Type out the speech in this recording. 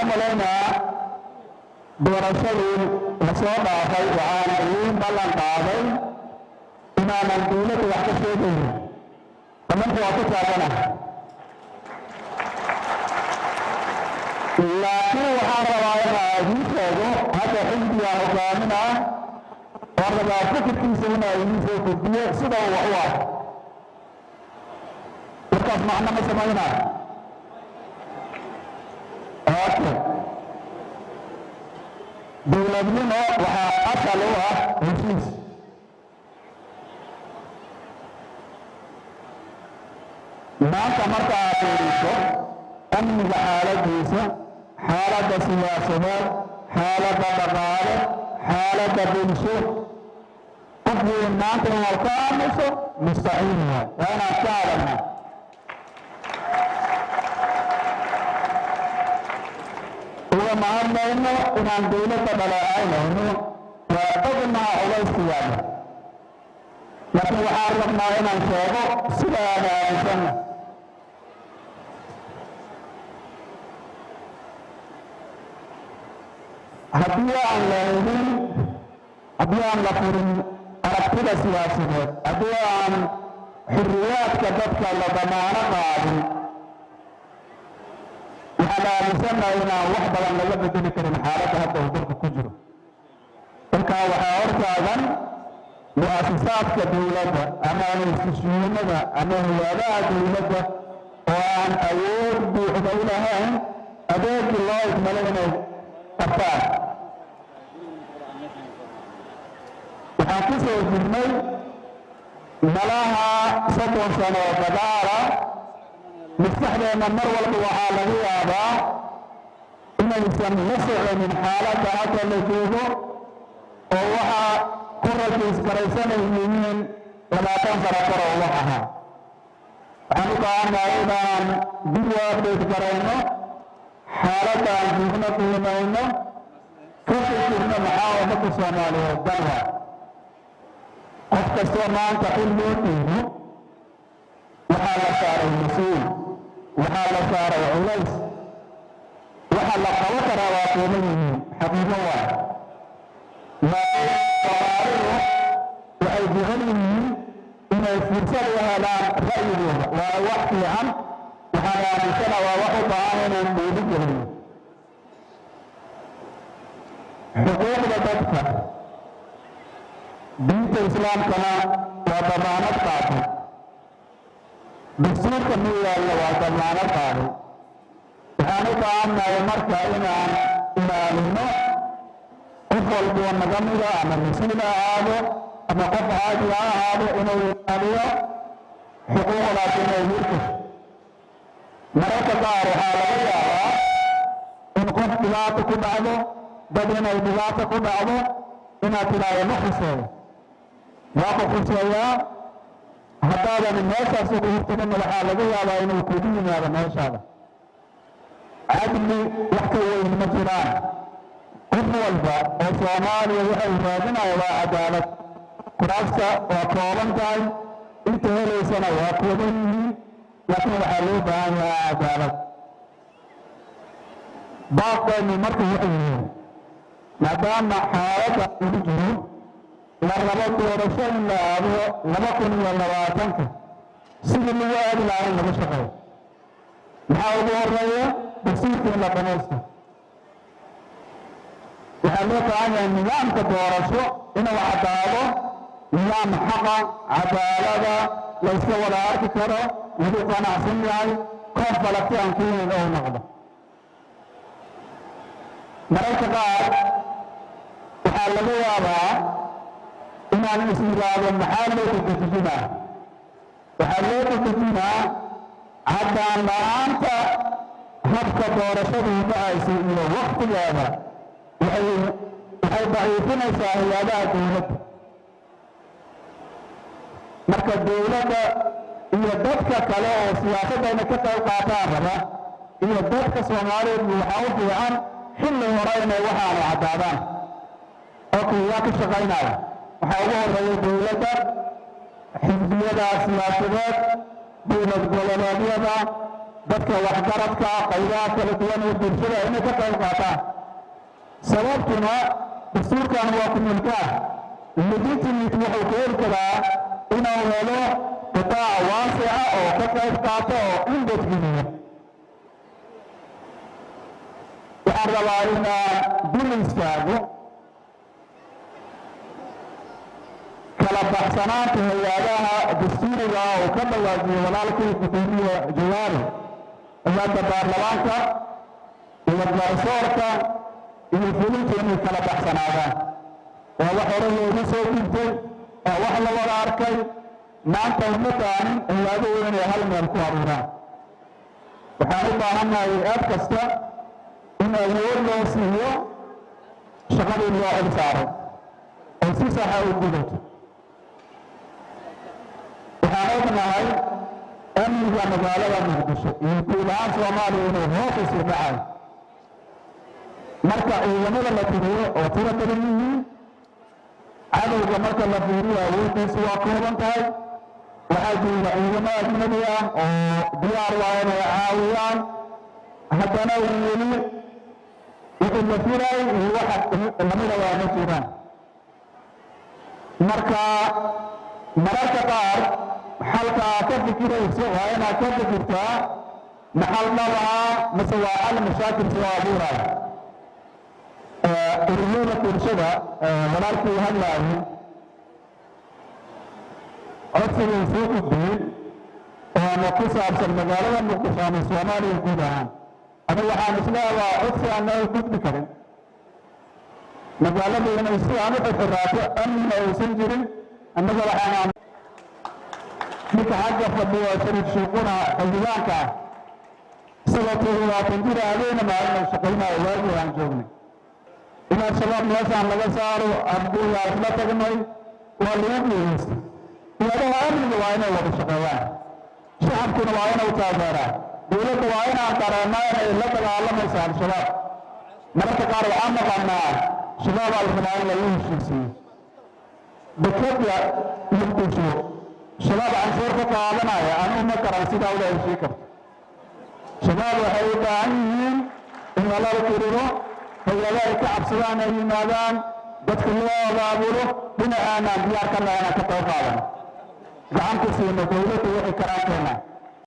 waxaan malaynaa doorashadii la soo dhaafay waxaan idiin ballan qaaday inaanan dowladda wax ka sheegaynin amanku waa ku taagana laakiin waxaan rabaa inaa idiin sheego hadda xisbigaa hogaamin ah waan rabaa fikirkiisa inaa idiin soo gudbiyo sida uu wax u ah markaas macno ma samaynaa dowladnimo waxaa asal u ah heshiis maanta marka aad fiiriso amniga xaaladiisa xaaladda siyaasadeed xaaladda dhaqaale xaaladda bulsho qof weyn maanta inaad ka aamuso mustaxiil waay waa inaad ka hadalna uga mahadnayno inaan dowladda dhaleecaynayno waa ognaha culayskiyaada laakiin waxaan rabnaa inaan sheego sida aan aaminsanna haddii aan la furin aragtida siyaasadeed haddii aan xurriyaadka dadka la damaano qaadin waxaan aaminsannahay inaan wax badan laga bedeli karin xaaladda hadda uu dalku ku jiro markaa waxaa hortaagan mu'asasaadka dowladda ama institushiinada ama hay-adaha dowladda oo aan awood buuxda u lahayn adeegii loo idmalo inay qabtaan waxaan ku soo jirnay malaha 30 sano oo dagaala maskaxdeenna mar walba waxaa laga yaabaa inaysan la soconin xaaladda hadda la joogo oo waxaa ku rajaysgaraysanay yihiin 20 sano kor oo wax ahaa waxaan u baahannahay inaan dib u update garayno xaaladda aan joogno qiimayno ka fikirno maxaa ummadda soomaaliyeed dalwa qof kastoo maanta xil loo dhiibo waxaa la saaray mas-uul waxaa la saaray culays waxa la qabo karaa waa qiimo yihiin xaqiiqo waa laakiin soomaalidu waxay jecel yihiin inay fursad u helaan ra'yigooda waa wax fiican waxaan aaminsana waa wax u baahan inaan dhiiri gelino xuquuqda dadka diinta islaamkana waa damaanad qaatay dastuurka miyaalla waa damaanad qaaday waxaan u baahannahay marka inaan ilaalino qof walboo naga mida ama mas-uul ha ahaado ama qof caadi ha ahaado inuu ilaaliyo xuquuqdaas inay hirgasho mararka qaar waxaa laga yaabaa in qof dhibaato ku dhacdo dad inay dhibaato ku dhacdo inaad tidhaahdo ma khuseeyo waa ku khuseeyaa haddaadan meeshaas ugu hirtaginna waxaa laga yaabaa inuu kugu yimaado meeshaada cadli wax ka weyn ma jiraan qof walba oo soomaaliya waxay raadinaya waa cadaalad kuraasta waa kooban tahay inta helaysana waa kooban yihiin laakiin waxaa loo baahan yahaa cadaalad baaqaynu marka wuxuu yihiin maadaama xaaladda ugu jiro la rabo doorasho in la aado 2020 sidii lagu aadi lahaa in laga shaqeeyo maxaa ugu horeeya dastuurka in la dhamaysto waxaa loo baahan yahay nidaamka doorasho inuu caddaado nidaam xaqa cadaalada la iska wada arki karo lagu qanacsan yahay koof balagti aan keenayn oo noqdo mararka qaar waxaa laga yaabaa inaan isiraado maxaa loo dadejinaa waxaa loo dadejinaa caddaan la-aanta habka doorashadu dhacaysa iyo waktigeeda waxay daciifinaysaa hay-adaha dowladda marka dowladda iyo dadka kale oo siyaasadayna ka qayb qaataan raba iyo dadka soomaaliyeed waxaa u fiican xilli hore inay waxaanu caddaadaan oo yaa ka shaqaynaya waxaa ugu horeeya dowladda xisbiyada siyaasadeed dowlad goboleedyada dadka waxgaradka qaybaha kala duwan ee bulshada inay ka qayb qaataan sababtuna dastuurkan waa ku milkaa legitimate wuxuu keeni karaa inuu helo qitaac waasica oo ka qayb qaato oo indadgeliya waxaan rabaa inaan dul istaago kala baxsanaanta hay-adaha dastuuriga oo ka dhawaajiyo walaalkii gudoomiye jawaari hay'adda baarlamaanka iyo garsoorka iyo fulinta inay kala baxsanaadaan waa wax hore loogu soo gudbay waa wax la wada arkay maanta uma taanin hay-aduhu inay hal meel ku aruuraan waxaan u baahannahay hay-ad kasta in awood loo siiyo shaqadii loo xil saaray oo si saxa u gudato waxaan ognahay amniga magaalada muqdisho iyo guud ahaan soomaaliya inuu hoos u sii dhacayo marka ciidamada la tiriyo oo tiro badan yihiin cadowga marka la fiiriyo awooddiisu waa kooban tahay waxaa jooga ciidamo ajnabi ah oo diyaar waa inay caawiyaan haddana weli wixii la firay iyo waxa lamida waa ma jiraan marka mararka qaar xalka ka fikirayso waa inaad ka fikirtaa maxal dhabaha mise waa xal mashaakil soo abuuraya ururada bulshada walaalkii hadlaayo codsigay soo gudbiyey oona ku saabsan magaalada muqdisho ama soomaaliya guud ahaan aniga waxaan isleedahaa codsi aan loo gudbi karin magaalada inay sidaan u xirxiraato amnina aysan jirin annaga waxaan ninka xagga fadhiyo shariif shuuquna xildhibaanka ah isagoo 20 jir adeena maalin shaqaynayo waagii aan joognay in al-shabaab meeshaan laga saaro abdullaa isla tagnay waa lagu guulaystay iyadaha amniga waa inay wada shaqeeyaan shacabkuna waa inay taageeraan dowladda waa inaan dareennaa inay la dagaalamayso al-shabaab mararka qaar waxaan naqanaa shabaab al rabaa in lagu heshiisiiyo dekadda muqdisho shabaab canshuur ka qaadanaya anuu ma garan sidaa uga heshii karto shabaab waxay u baahan yihiin in lala tiriro hay-ado ay ka cabsadaan ay yimaadaan dadka loo abaabulo dhinacaanaan diyaar ka nahay inaan ka qayb qaadano gacan ku siino dowladda wixii karaan keenaa